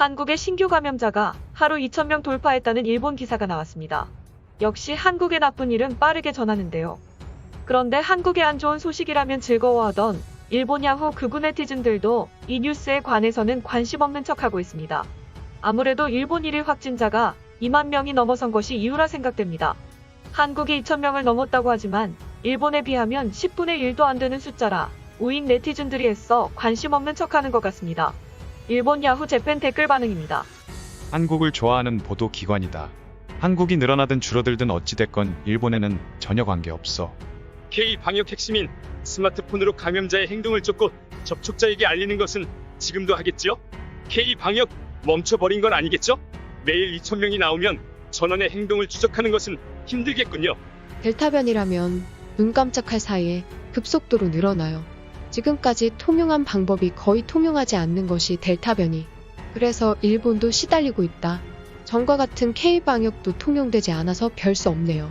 한국의 신규 감염자가 하루 2,000명 돌파했다는 일본 기사가 나왔습니다. 역시 한국의 나쁜 일은 빠르게 전하는데요. 그런데 한국의 안 좋은 소식이라면 즐거워하던 일본 야후 극우 네티즌들도 이 뉴스에 관해서는 관심 없는 척하고 있습니다. 아무래도 일본 1일 확진자가 2만 명이 넘어선 것이 이유라 생각됩니다. 한국이 2,000명을 넘었다고 하지만 일본에 비하면 10분의 1도 안 되는 숫자라 우익 네티즌들이 애써 관심 없는 척하는 것 같습니다. 일본 야후 재팬 댓글 반응입니다. 한국을 좋아하는 보도기관이다. 한국이 늘어나든 줄어들든 어찌됐건 일본에는 전혀 관계없어. K-방역 핵심인 스마트폰으로 감염자의 행동을 쫓고 접촉자에게 알리는 것은 지금도 하겠지요? K-방역 멈춰버린 건 아니겠죠? 매일 2,000명이 나오면 전원의 행동을 추적하는 것은 힘들겠군요. 델타 변이라면 눈 깜짝할 사이에 급속도로 늘어나요. 지금까지 통용한 방법이 거의 통용하지 않는 것이 델타 변이. 그래서 일본도 시달리고 있다. 전과 같은 K-방역도 통용되지 않아서 별 수 없네요.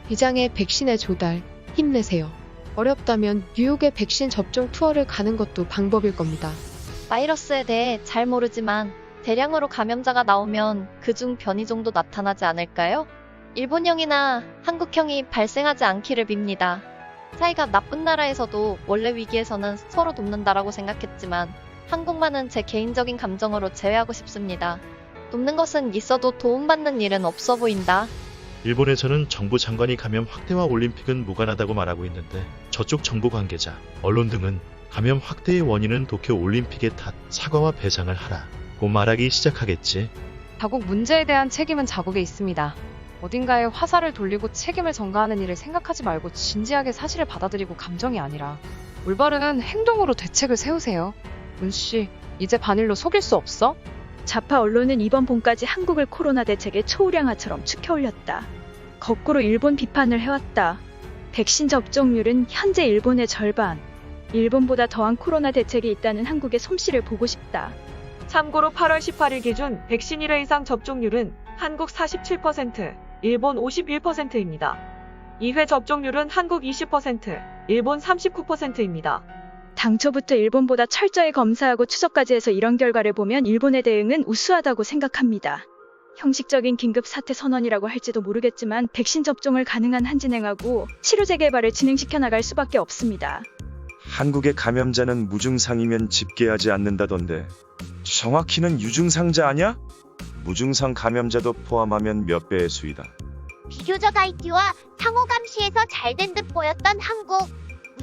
비장의 백신의 조달, 힘내세요. 어렵다면 뉴욕의 백신 접종 투어를 가는 것도 방법일 겁니다. 바이러스에 대해 잘 모르지만 대량으로 감염자가 나오면 그중 변이 정도 나타나지 않을까요? 일본형이나 한국형이 발생하지 않기를 빕니다. 사이가 나쁜 나라에서도 원래 위기에서는 서로 돕는다라고 생각했지만 한국만은 제 개인적인 감정으로 제외하고 싶습니다. 돕는 것은 있어도 도움받는 일은 없어 보인다. 일본에서는 정부 장관이 감염 확대와 올림픽은 무관하다고 말하고 있는데 저쪽 정부 관계자, 언론 등은 감염 확대의 원인은 도쿄 올림픽의 탓, 사과와 배상을 하라고 말하기 시작하겠지. 자국 문제에 대한 책임은 자국에 있습니다. 어딘가에 화살을 돌리고 책임을 전가하는 일을 생각하지 말고 진지하게 사실을 받아들이고 감정이 아니라 올바른 행동으로 대책을 세우세요. 문씨, 이제 반일로 속일 수 없어? 좌파 언론은 이번 봄까지 한국을 코로나 대책의 초우량화처럼 추켜올렸다. 거꾸로 일본 비판을 해왔다. 백신 접종률은 현재 일본의 절반. 일본보다 더한 코로나 대책이 있다는 한국의 솜씨를 보고 싶다. 참고로 8월 18일 기준 백신 1회 이상 접종률은 한국 47%, 일본 51%입니다. 2회 접종률은 한국 20%, 일본 39%입니다. 당초부터 일본보다 철저히 검사하고 추적까지 해서 이런 결과를 보면 일본의 대응은 우수하다고 생각합니다. 형식적인 긴급 사태 선언이라고 할지도 모르겠지만 백신 접종을 가능한 한 진행하고 치료제 개발을 진행시켜 나갈 수밖에 없습니다. 한국의 감염자는 무증상이면 집계하지 않는다던데 정확히는 유증상자 아냐? 무증상 감염자도 포함하면 몇 배의 수이다. 비교적 IT와 상호 감시에서 잘 된 듯 보였던 한국.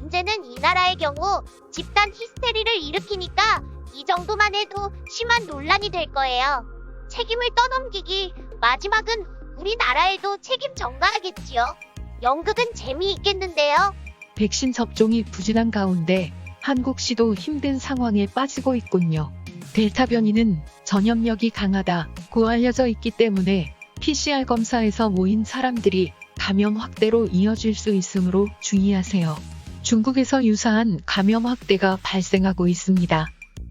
문제는 이 나라의 경우 집단 히스테리를 일으키니까 이 정도만 해도 심한 논란이 될 거예요. 책임을 떠넘기기, 마지막은 우리나라에도 책임 전가하겠지요. 연극은 재미있겠는데요. 백신 접종이 부진한 가운데 한국시도 힘든 상황에 빠지고 있군요. 델타 변이는 전염력이 강하다고 알려져 있기 때문에 PCR 검사에서 모인 사람들이 감염 확대로 이어질 수 있으므로 주의하세요. 중국에서 유사한 감염 확대가 발생하고 있습니다.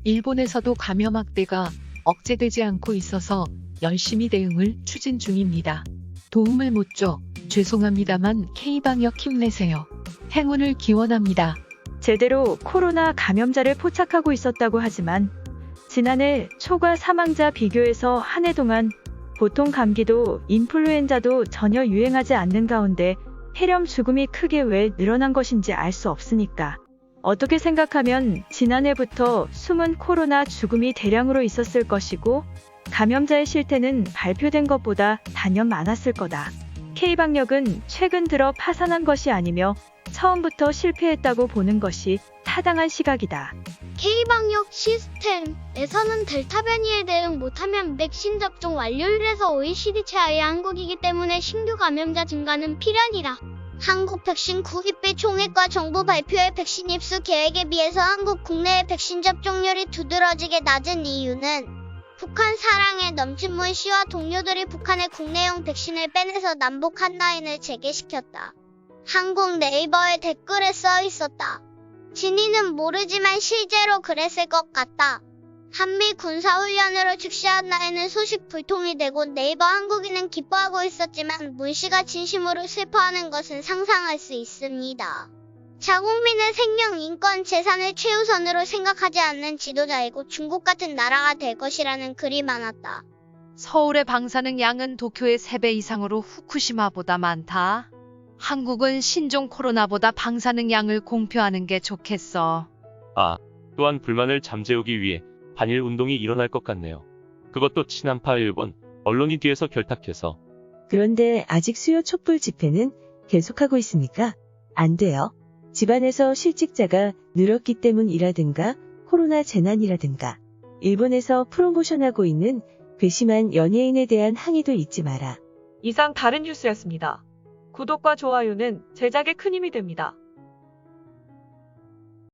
일본에서도 감염 확대가 억제되지 않고 있어서 열심히 대응을 추진 중입니다. 도움을 못 줘 죄송합니다만 K방역 힘내세요. 행운을 기원합니다. 제대로 코로나 감염자를 포착하고 있었다고 하지만 지난해 초과 사망자 비교해서 한 해 동안 보통 감기도 인플루엔자도 전혀 유행하지 않는 가운데 폐렴 죽음이 크게 왜 늘어난 것인지 알 수 없으니까. 어떻게 생각하면 지난해부터 숨은 코로나 죽음이 대량으로 있었을 것이고 감염자의 실태는 발표된 것보다 단연 많았을 거다. K방역은 최근 들어 파산한 것이 아니며 처음부터 실패했다고 보는 것이 타당한 시각이다. K방역 시스템에서는 델타 변이에 대응 못하면 백신 접종 완료율에서 OECD 최하의 한국이기 때문에 신규 감염자 증가는 필연이다. 한국 백신 구입비 총액과 정부 발표의 백신 입수 계획에 비해서 한국 국내의 백신 접종률이 두드러지게 낮은 이유는 북한 사랑에 넘친 문 씨와 동료들이 북한의 국내용 백신을 빼내서 남북 한라인을 재개시켰다. 한국 네이버의 댓글에 써 있었다. 진위는 모르지만 실제로 그랬을 것 같다. 한미 군사훈련으로 즉시한라인은 소식 불통이 되고 네이버 한국인은 기뻐하고 있었지만 문 씨가 진심으로 슬퍼하는 것은 상상할 수 있습니다. 자국민의 생명, 인권, 재산을 최우선으로 생각하지 않는 지도자이고 중국 같은 나라가 될 것이라는 글이 많았다. 서울의 방사능 양은 도쿄의 3배 이상으로 후쿠시마보다 많다. 한국은 신종 코로나보다 방사능 양을 공표하는 게 좋겠어. 또한 불만을 잠재우기 위해 반일 운동이 일어날 것 같네요. 그것도 친한파 일본 언론이 뒤에서 결탁해서. 그런데 아직 수요 촛불 집회는 계속하고 있으니까 안 돼요. 집안에서 실직자가 늘었기 때문이라든가 코로나 재난이라든가 일본에서 프로모션하고 있는 괘씸한 연예인에 대한 항의도 잊지 마라. 이상 다른 뉴스였습니다. 구독과 좋아요는 제작에 큰 힘이 됩니다.